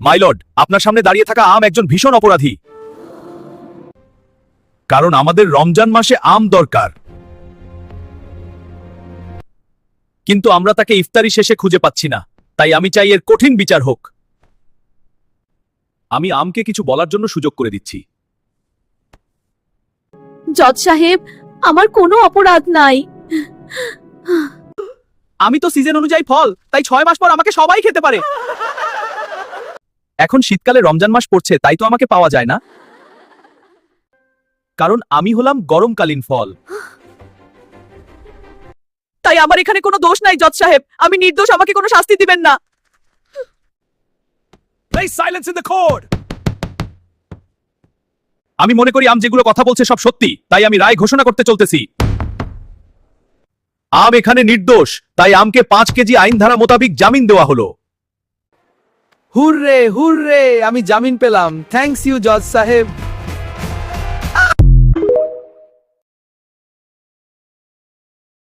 My lord, আপনার সামনে দাঁড়িয়ে থাকা আম একজন ভীষণ অপরাধী, কারণ আমাদের রমজান মাসে আম দরকার, কিন্তু আমরা তাকে ইফতারি শেষে খুঁজে পাচ্ছি না। তাই আমি চাই এর কঠিন বিচার হোক। আমি আমকে কিছু বলার জন্য সুযোগ করে দিচ্ছি। জজ সাহেব, আমার কোনো অপরাধ নাই। আমি তো সিজন অনুযায়ী ফল, তাই 6 মাস পর আমাকে সবাই খেতে পারে। এখন শীতকালে রমজান মাস পড়ছে, তাই তো আমাকে পাওয়া যায় না, কারণ আমি হলাম গরমকালীন ফল। তাই আমার এখানে কোনো দোষ নাই জজ সাহেব, আমি নির্দোষ, আমাকে কোনো শাস্তি দিবেন না। Silence in the court. আমি মনে করি আম যেগুলো কথা বলছে সব সত্যি, তাই আমি রায় ঘোষণা করতে চলতেছি। আম এখানে নির্দোষ, তাই আমকে 5 কেজি আইন ধারা মোতাবেক জামিন দেওয়া হলো। হুররে হুররে, আমি জামিন পেলাম। থ্যাঙ্কস ইউ জজ সাহেব।